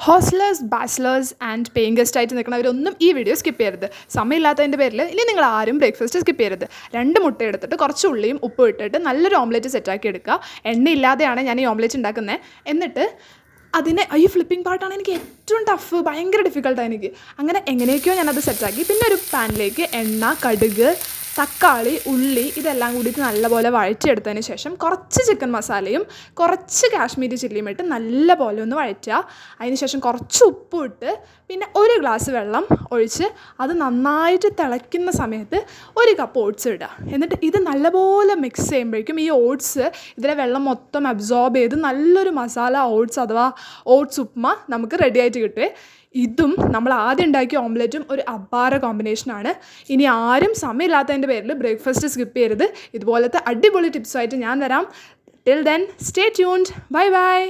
Hostellers, bachelors and paying guest ആയിട്ട് നിൽക്കുന്നവരൊന്നും ഈ വീഡിയോ സ്കിപ്പ് ചെയ്യരുത്. സമയമില്ലാത്തതിൻ്റെ പേരിൽ ഇനി നിങ്ങൾ ആരും ബ്രേക്ക്ഫാസ്റ്റ് സ്കിപ്പ് ചെയ്യരുത്. 2 മുട്ട എടുത്തിട്ട് കുറച്ച് ഉള്ളിയും ഉപ്പും ഇട്ടിട്ട് നല്ലൊരു ഓംലെറ്റ് സെറ്റാക്കി എടുക്കുക. എണ്ണയില്ലാതെയാണ് ഞാൻ ഈ ഓംലെറ്റ് ഉണ്ടാക്കുന്നത്. എന്നിട്ട് അതിനെ ഈ ഫ്ലിപ്പിംഗ് പാർട്ടാണ് എനിക്ക് ഏറ്റവും ടഫ്, ഭയങ്കര ഡിഫിക്കൽട്ടാണ് എനിക്ക്. അങ്ങനെ എങ്ങനെയൊക്കെയോ ഞാനത് സെറ്റാക്കി. പിന്നെ ഒരു പാനിലേക്ക് എണ്ണ, കടുക്, തക്കാളി, ഉള്ളി ഇതെല്ലാം കൂടിയിട്ട് നല്ലപോലെ വഴറ്റിയെടുത്തതിന് ശേഷം കുറച്ച് ചിക്കൻ മസാലയും കുറച്ച് കാശ്മീരി ചില്ലിയും ഇട്ട് നല്ലപോലെ ഒന്ന് വഴറ്റുക. അതിന് ശേഷം കുറച്ച് ഉപ്പും ഇട്ട് പിന്നെ 1 ഗ്ലാസ് വെള്ളം ഒഴിച്ച് അത് നന്നായിട്ട് തിളയ്ക്കുന്ന സമയത്ത് 1 കപ്പ് ഓട്സ് ഇടുക. എന്നിട്ട് ഇത് നല്ലപോലെ മിക്സ് ചെയ്യുമ്പോഴേക്കും ഈ ഓട്സ് ഇതിലെ വെള്ളം മൊത്തം അബ്സോർബ് ചെയ്ത് നല്ലൊരു മസാല ഓട്സ് അഥവാ ഓട്സ് ഉപ്മ നമുക്ക് റെഡി ആയിട്ട് കിട്ടുമേ. ഇതും നമ്മൾ ആദ്യം ഉണ്ടാക്കിയ ഓംലെറ്റും ഒരു അപാര കോമ്പിനേഷനാണ്. ഇനി ആരും സമയമില്ലാത്തതിൻ്റെ പേരിൽ ബ്രേക്ക്ഫാസ്റ്റ് സ്കിപ്പ് ചെയ്യരുത്. ഇതുപോലത്തെ അടിപൊളി ടിപ്സുമായിട്ട് ഞാൻ വരാം. Till then stay tuned. Bye bye.